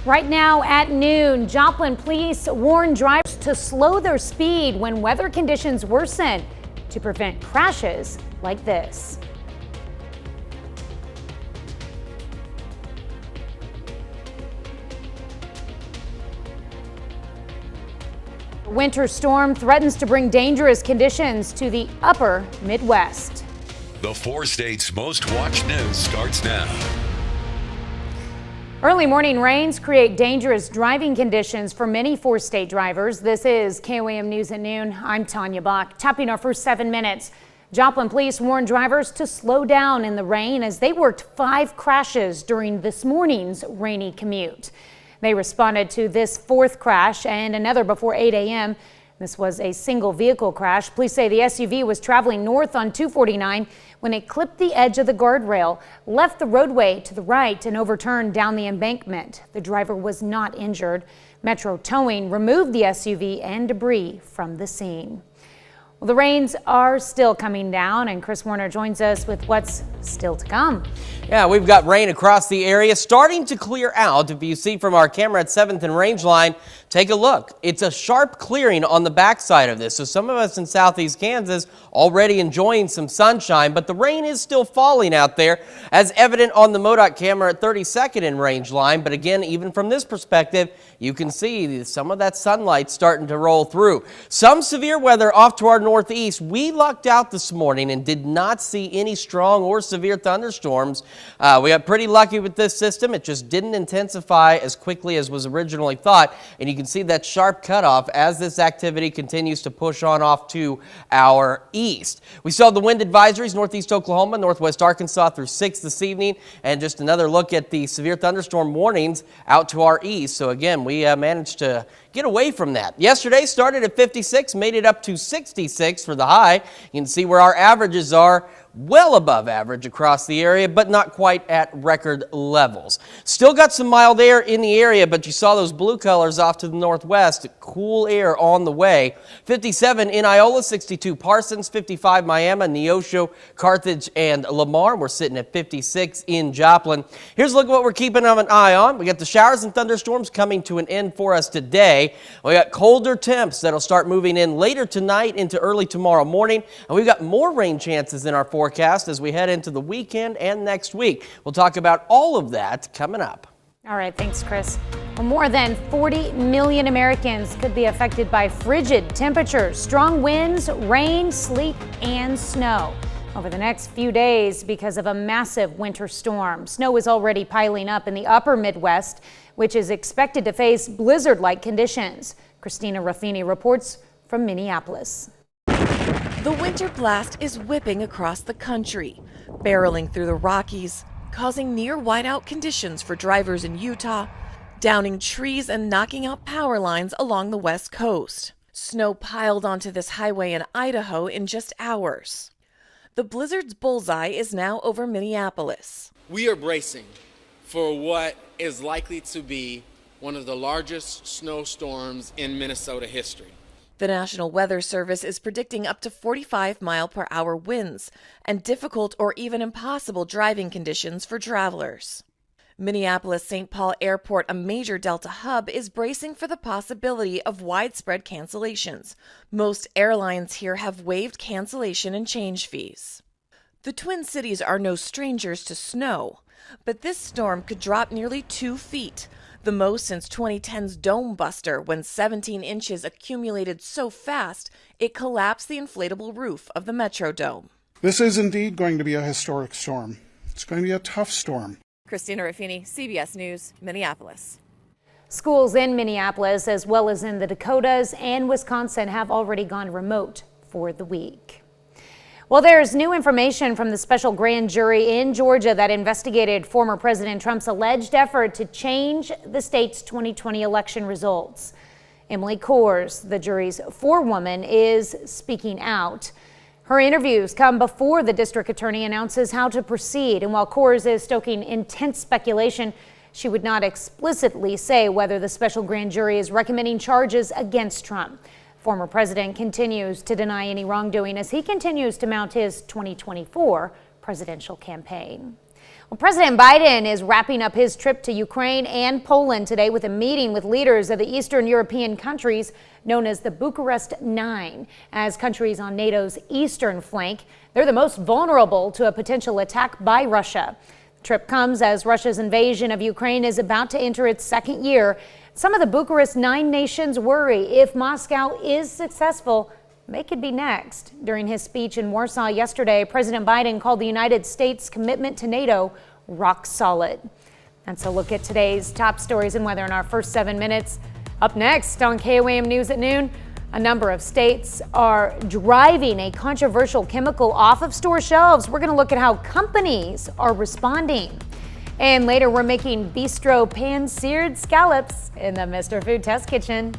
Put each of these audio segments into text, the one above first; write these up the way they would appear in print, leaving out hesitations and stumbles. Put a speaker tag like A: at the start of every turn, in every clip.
A: Right now at noon, Joplin police warn drivers to slow their speed when weather conditions worsen to prevent crashes like this. The winter storm threatens to bring dangerous conditions to the upper Midwest.
B: The 4 states' most watched news starts now.
A: Early morning rains create dangerous driving conditions for many 4-state drivers. This is KOAM News at noon. I'm Tanya Bach. Topping our first 7 minutes, Joplin police warned drivers to slow down in the rain as they worked 5 crashes during this morning's rainy commute. They responded to this 4th crash and another before 8 a.m. This was a single vehicle crash. Police say the SUV was traveling north on 249 when it clipped the edge of the guardrail, left the roadway to the right and overturned down the embankment. The driver was not injured. Metro Towing removed the SUV and debris from the scene. Well, the rains are still coming down, and Chris Warner joins us with what's still to come.
C: Yeah, we've got rain across the area starting to clear out. If you see from our camera at 7th and Rangeline, take a look. It's a sharp clearing on the backside of this. So some of us in southeast Kansas already enjoying some sunshine, but the rain is still falling out there, as evident on the MoDOT camera at 32nd and Rangeline. But again, even from this perspective, you can see some of that sunlight starting to roll through. Some severe weather off to our northeast. We lucked out this morning and did not see any strong or severe thunderstorms. We got pretty lucky with this system. It just didn't intensify as quickly as was originally thought. And you can see that sharp cutoff as this activity continues to push on off to our east. We saw the wind advisories, northeast Oklahoma, northwest Arkansas through 6 this evening. And just another look at the severe thunderstorm warnings out to our east. So again, we managed to get away from that. Yesterday started at 56, made it up to 66 for the high. You can see where our averages are. Well above average across the area, but not quite at record levels. Still got some mild air in the area, but you saw those blue colors off to the northwest. Cool air on the way. 57 in Iola, 62 Parsons, 55 Miami, Neosho, Carthage, and Lamar. We're sitting at 56 in Joplin. Here's a look at what we're keeping an eye on. We got the showers and thunderstorms coming to an end for us today. We got colder temps that'll start moving in later tonight into early tomorrow morning, and we've got more rain chances in our forecast as we head into the weekend and next week. We'll talk about all of that coming up.
A: All right, thanks, Chris. Well, more than 40 million Americans could be affected by frigid temperatures, strong winds, rain, sleet, and snow over the next few days because of a massive winter storm. Snow is already piling up in the upper Midwest, which is expected to face blizzard-like conditions. Christina Raffini reports from Minneapolis.
D: The winter blast is whipping across the country, barreling through the Rockies, causing near whiteout conditions for drivers in Utah, downing trees and knocking out power lines along the west coast. Snow piled onto this highway in Idaho in just hours. The blizzard's bullseye is now over Minneapolis.
E: We are bracing for what is likely to be one of the largest snowstorms in Minnesota history.
D: The National Weather Service is predicting up to 45-mile-per-hour winds and difficult or even impossible driving conditions for travelers. Minneapolis-St. Paul Airport, a major Delta hub, is bracing for the possibility of widespread cancellations. Most airlines here have waived cancellation and change fees. The Twin Cities are no strangers to snow, but this storm could drop nearly 2 feet. The most since 2010's Dome Buster, when 17 inches accumulated so fast it collapsed the inflatable roof of the Metrodome.
F: This is indeed going to be a historic storm. It's going to be a tough storm.
D: Christina Raffini, CBS News, Minneapolis.
A: Schools in Minneapolis, as well as in the Dakotas and Wisconsin, have already gone remote for the week. Well, there's new information from the special grand jury in Georgia that investigated former President Trump's alleged effort to change the state's 2020 election results. Emily Coors, the jury's forewoman, is speaking out. Her interviews come before the district attorney announces how to proceed. And while Coors is stoking intense speculation, she would not explicitly say whether the special grand jury is recommending charges against Trump. Former president continues to deny any wrongdoing as he continues to mount his 2024 presidential campaign. Well, President Biden is wrapping up his trip to Ukraine and Poland today with a meeting with leaders of the Eastern European countries known as the Bucharest Nine. As countries on NATO's eastern flank, they're the most vulnerable to a potential attack by Russia. The trip comes as Russia's invasion of Ukraine is about to enter its second year. Some of the Bucharest Nine nations worry if Moscow is successful, they could be next. During his speech in Warsaw yesterday, President Biden called the United States' commitment to NATO rock solid. That's a look at today's top stories and weather in our first 7 minutes. Up next on KOAM News at noon, a number of states are driving a controversial chemical off of store shelves. We're going to look at how companies are responding. And later, we're making bistro pan-seared scallops in the Mr. Food Test Kitchen.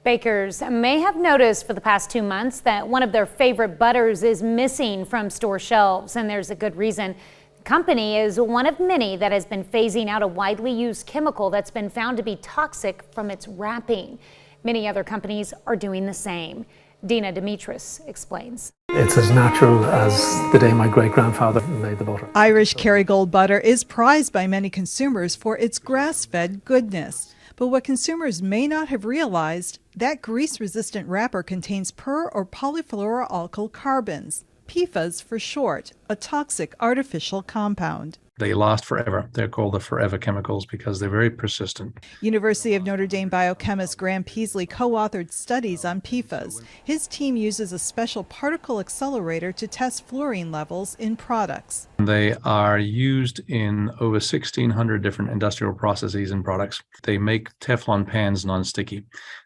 A: Bakers may have noticed for the past 2 months that one of their favorite butters is missing from store shelves, and there's a good reason. The company is one of many that has been phasing out a widely used chemical that's been found to be toxic from its wrapping. Many other companies are doing the same. Dina Dimitris explains.
G: It's as natural as the day my great-grandfather made the butter.
H: Irish Kerrygold butter is prized by many consumers for its grass-fed goodness. But what consumers may not have realized, that grease-resistant wrapper contains per- or polyfluoroalkyl carbons, PFAS for short, a toxic artificial compound.
G: They last forever. They're called the forever chemicals because they're very persistent.
H: University of Notre Dame biochemist Graham Peasley co-authored studies on PFAS. His team uses a special particle accelerator to test fluorine levels in products.
G: They are used in over 1,600 different industrial processes and products. They make Teflon pans non-sticky.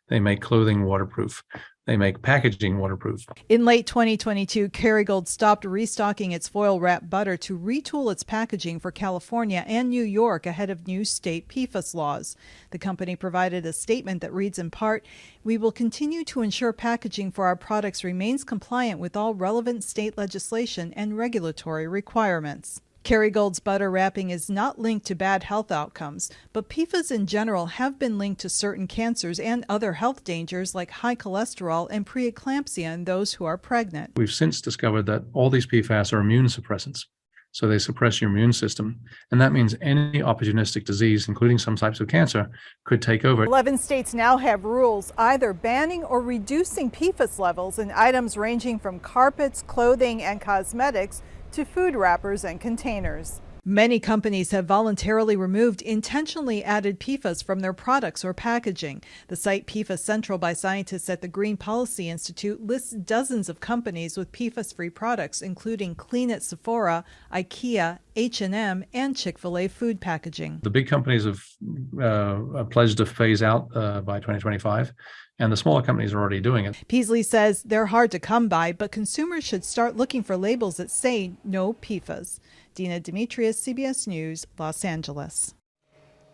G: They make clothing waterproof. They make packaging waterproof.
H: In late 2022, Kerrygold stopped restocking its foil-wrapped butter to retool its packaging for California and New York ahead of new state PFAS laws. The company provided a statement that reads in part, "We will continue to ensure packaging for our products remains compliant with all relevant state legislation and regulatory requirements." Kerrygold's butter wrapping is not linked to bad health outcomes, but PFAS in general have been linked to certain cancers and other health dangers like high cholesterol and preeclampsia in those who are pregnant.
G: We've since discovered that all these PFAS are immune suppressants. So they suppress your immune system. And that means any opportunistic disease, including some types of cancer, could take over.
H: 11 states now have rules either banning or reducing PFAS levels in items ranging from carpets, clothing, and cosmetics to food wrappers and containers. Many companies have voluntarily removed intentionally added PFAS from their products or packaging. The site PFAS Central by scientists at the Green Policy Institute lists dozens of companies with PFAS-free products, including Clean at Sephora, IKEA, H&M, and Chick-fil-A food packaging.
G: The big companies have pledged to phase out by 2025. And the smaller companies are already doing it.
H: Peasley says they're hard to come by, but consumers should start looking for labels that say no PFAS. Dina Demetrius, CBS News, Los Angeles.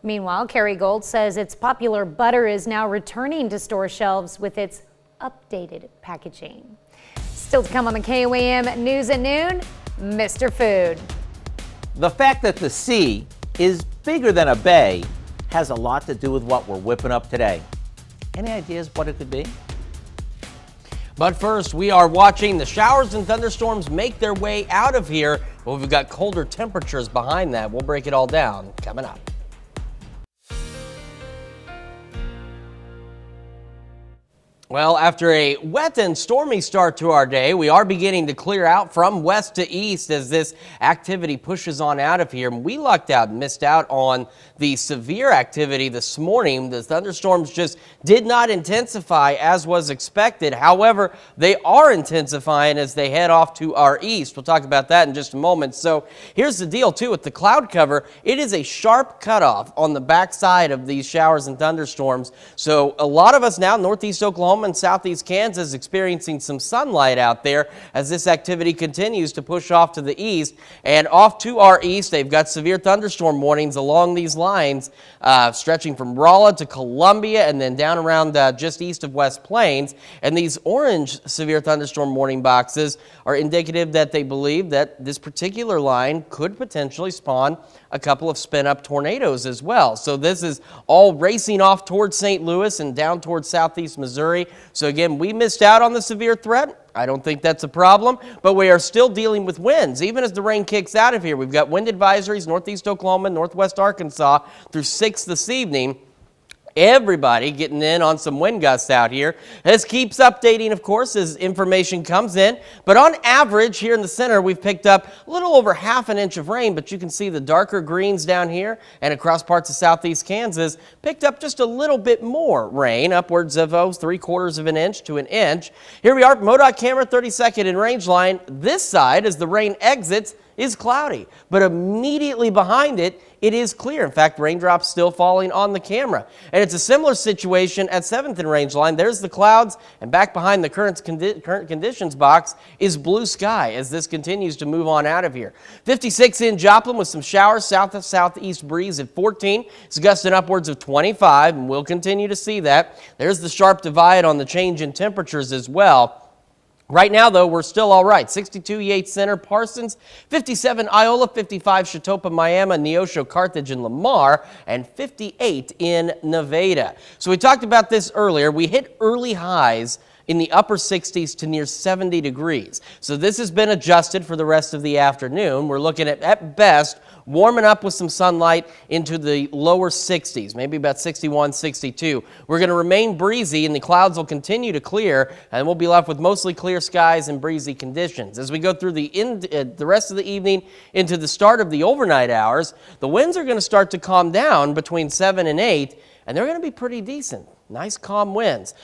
A: Meanwhile, Kerrygold says its popular butter is now returning to store shelves with its updated packaging. Still to come on the KOAM News at noon, Mr. Food.
I: The fact that the sea is bigger than a bay has a lot to do with what we're whipping up today. Any ideas what it could be?
C: But first, we are watching the showers and thunderstorms make their way out of here. But we've got colder temperatures behind that. We'll break it all down coming up. Well, after a wet and stormy start to our day, we are beginning to clear out from west to east as this activity pushes on out of here. We lucked out and missed out on the severe activity this morning. The thunderstorms just did not intensify as was expected. However, they are intensifying as they head off to our east. We'll talk about that in just a moment. So here's the deal, too, with the cloud cover. It is a sharp cutoff on the backside of these showers and thunderstorms. So a lot of us now, northeast Oklahoma and southeast Kansas, experiencing some sunlight out there as this activity continues to push off to the east. And off to our east, they've got severe thunderstorm warnings along these lines, stretching from Rolla to Columbia and then down around just east of West Plains. And these orange severe thunderstorm warning boxes are indicative that they believe that this particular line could potentially spawn a couple of spin-up tornadoes as well. So this is all racing off towards St. Louis and down towards southeast Missouri. So again, we missed out on the severe threat. I don't think that's a problem, but we are still dealing with winds. Even as the rain kicks out of here, we've got wind advisories, northeast Oklahoma, northwest Arkansas through 6 this evening. Everybody getting in on some wind gusts out here. This keeps updating, of course, as information comes in. But on average, here in the center, we've picked up a little over ½ an inch of rain. But you can see the darker greens down here and across parts of southeast Kansas picked up just a little bit more rain, upwards of 3/4 of an inch to an inch. Here we are, MoDOT camera 32nd in range line. This side, as the rain exits, is cloudy, but immediately behind it, it is clear. In fact, raindrops still falling on the camera. And it's a similar situation at 7th and range line. There's the clouds, and back behind the current conditions box is blue sky as this continues to move on out of here. 56 in Joplin with some showers, south to southeast breeze at 14. It's gusting upwards of 25, and we'll continue to see that. There's the sharp divide on the change in temperatures as well. Right now, though, we're still all right. 62 Yates Center, Parsons, 57 Iola, 55 Chautauqua, Miami, Neosho, Carthage, and Lamar, and 58 in Nevada. So we talked about this earlier. We hit early highs in the upper 60s to near 70 degrees. So this has been adjusted for the rest of the afternoon. We're looking at best, warming up with some sunlight into the lower 60s, maybe about 61, 62. We're going to remain breezy, and the clouds will continue to clear, and we'll be left with mostly clear skies and breezy conditions. As we go through the rest of the evening into the start of the overnight hours, the winds are going to start to calm down between 7 and 8, and they're going to be pretty decent. Nice, calm winds.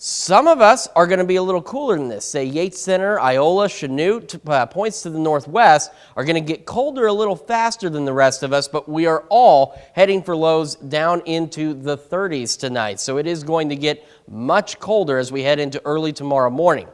C: Some of us are going to be a little cooler than this. Say Yates Center, Iola, Chanute, points to the northwest are going to get colder a little faster than the rest of us, but we are all heading for lows down into the 30s tonight. So it is going to get much colder as we head into early tomorrow morning.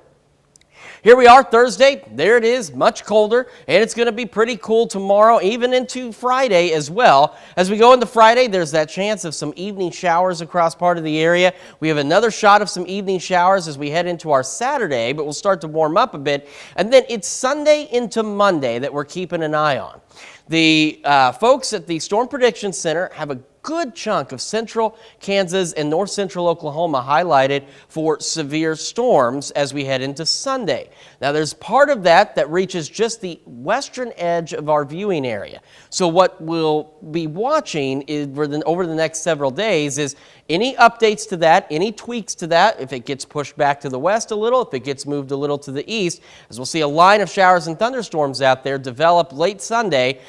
C: Here we are Thursday. There it is, much colder, and it's going to be pretty cool tomorrow, even into Friday as well. As we go into Friday, there's that chance of some evening showers across part of the area. We have another shot of some evening showers as we head into our Saturday, but we'll start to warm up a bit. And then it's Sunday into Monday that we're keeping an eye on. The folks at the Storm Prediction Center have a good chunk of central Kansas and north central Oklahoma highlighted for severe storms as we head into Sunday. Now there's part of that reaches just the western edge of our viewing area. So what we'll be watching is over the next several days is any updates to that, any tweaks to that, if it gets pushed back to the west a little, if it gets moved a little to the east, as we'll see a line of showers and thunderstorms out there develop late Sunday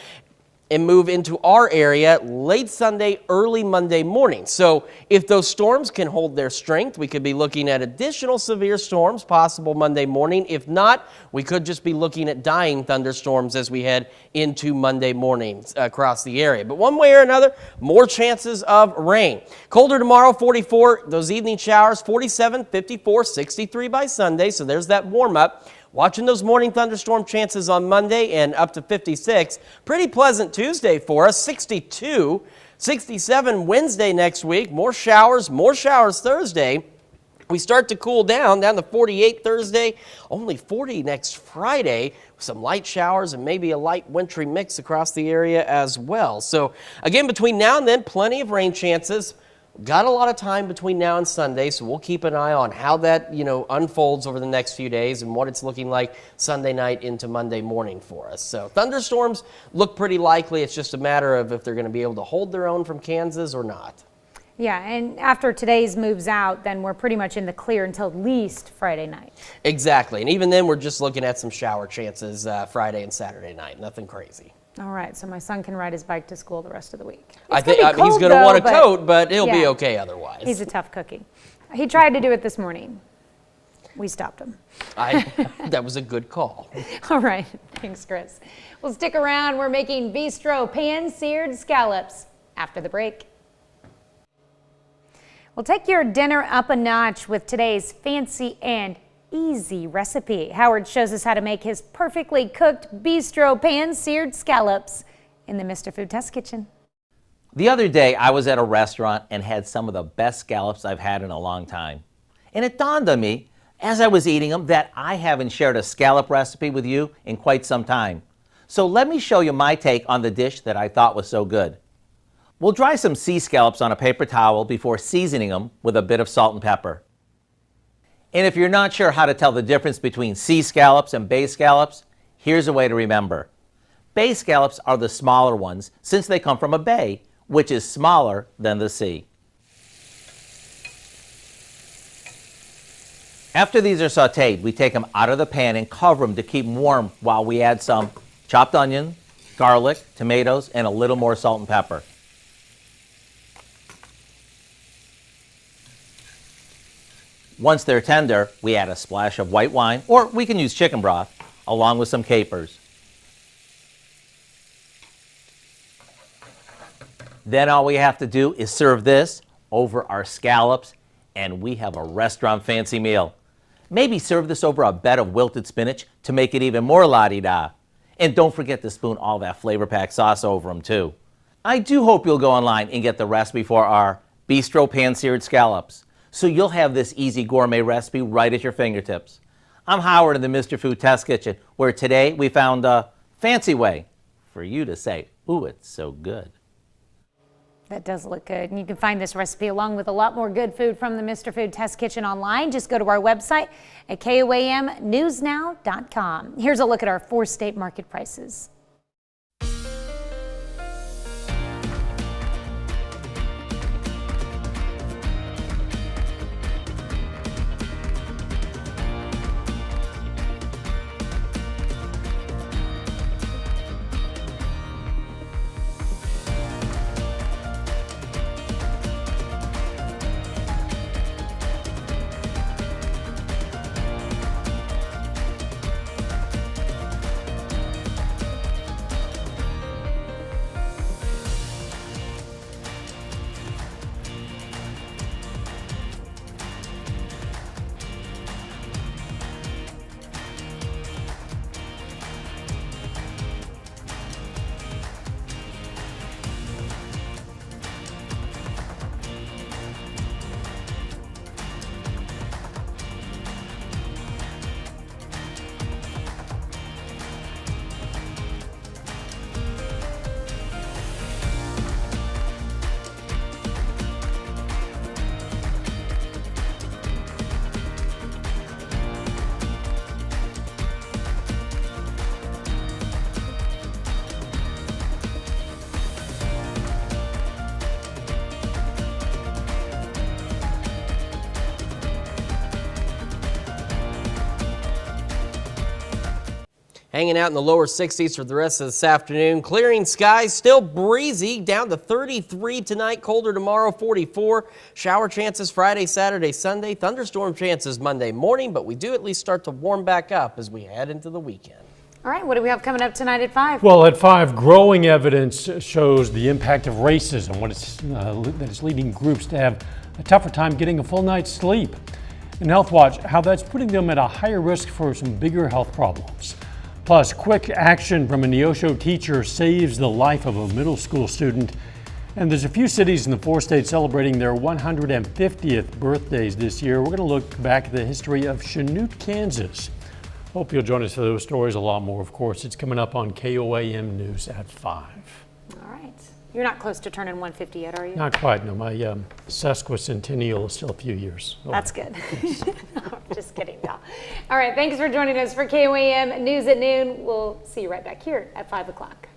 C: and move into our area late Sunday, early Monday morning. So if those storms can hold their strength, we could be looking at additional severe storms possible Monday morning. If not, we could just be looking at dying thunderstorms as we head into Monday mornings across the area. But one way or another, more chances of rain. Colder tomorrow, 44, those evening showers, 47, 54, 63 by Sunday. So there's that warm up. Watching those morning thunderstorm chances on Monday and up to 56. Pretty pleasant Tuesday for us, 62, 67 Wednesday next week. More showers Thursday. We start to cool down to 48 Thursday, only 40 next Friday, with some light showers and maybe a light wintry mix across the area as well. So again, between now and then, plenty of rain chances. Got a lot of time between now and Sunday, so we'll keep an eye on how that unfolds over the next few days and what it's looking like Sunday night into Monday morning for us. So thunderstorms look pretty likely. It's just a matter of if they're going to be able to hold their own from Kansas or not.
A: Yeah, and after today's moves out, then we're pretty much in the clear until at least Friday night.
C: Exactly, and even then we're just looking at some shower chances Friday and Saturday night. Nothing crazy.
A: All right, so my son can ride his bike to school the rest of the week.
C: I think he's going to want a coat, but he'll be okay otherwise.
A: He's a tough cookie. He tried to do it this morning. We stopped him.
C: That was a good call.
A: All right, thanks, Chris. Well, stick around. We're making bistro pan-seared scallops after the break. We'll take your dinner up a notch with today's fancy and easy recipe. Howard shows us how to make his perfectly cooked bistro pan-seared scallops in the Mr. Food Test Kitchen.
I: The other day, I was at a restaurant and had some of the best scallops I've had in a long time. And it dawned on me, as I was eating them, that I haven't shared a scallop recipe with you in quite some time. So let me show you my take on the dish that I thought was so good. We'll dry some sea scallops on a paper towel before seasoning them with a bit of salt and pepper. And if you're not sure how to tell the difference between sea scallops and bay scallops, here's a way to remember. Bay scallops are the smaller ones since they come from a bay, which is smaller than the sea. After these are sauteed, we take them out of the pan and cover them to keep them warm while we add some chopped onion, garlic, tomatoes, and a little more salt and pepper. Once they're tender, we add a splash of white wine, or we can use chicken broth, along with some capers. Then all we have to do is serve this over our scallops, and we have a restaurant fancy meal. Maybe serve this over a bed of wilted spinach to make it even more la-di-da. And don't forget to spoon all that flavor-packed sauce over them too. I do hope you'll go online and get the recipe for our bistro pan-seared scallops, so you'll have this easy gourmet recipe right at your fingertips. I'm Howard in the Mr. Food Test Kitchen, where today we found a fancy way for you to say, ooh, it's so good.
A: That does look good. And you can find this recipe along with a lot more good food from the Mr. Food Test Kitchen online. Just go to our website at KOAMnewsnow.com. Here's a look at our 4-state market prices.
C: Hanging out in the lower 60s for the rest of this afternoon. Clearing skies, still breezy, down to 33 tonight, colder tomorrow, 44. Shower chances Friday, Saturday, Sunday. Thunderstorm chances Monday morning, but we do at least start to warm back up as we head into the weekend.
A: All right, what do we have coming up tonight at 5?
J: Well, at 5, growing evidence shows the impact of racism, that is leading groups to have a tougher time getting a full night's sleep. In Health Watch, how that's putting them at a higher risk for some bigger health problems. Plus, quick action from a Neosho teacher saves the life of a middle school student. And there's a few cities in the 4 states celebrating their 150th birthdays this year. We're going to look back at the history of Chanute, Kansas. Hope you'll join us for those stories, a lot more, of course. It's coming up on KOAM News at 5.
A: All right. You're not close to turning 150 yet, are you?
J: Not quite, no. My sesquicentennial is still a few years away.
A: That's good. Just kidding, pal. All right, thanks for joining us for KOAM News at Noon. We'll see you right back here at 5 o'clock.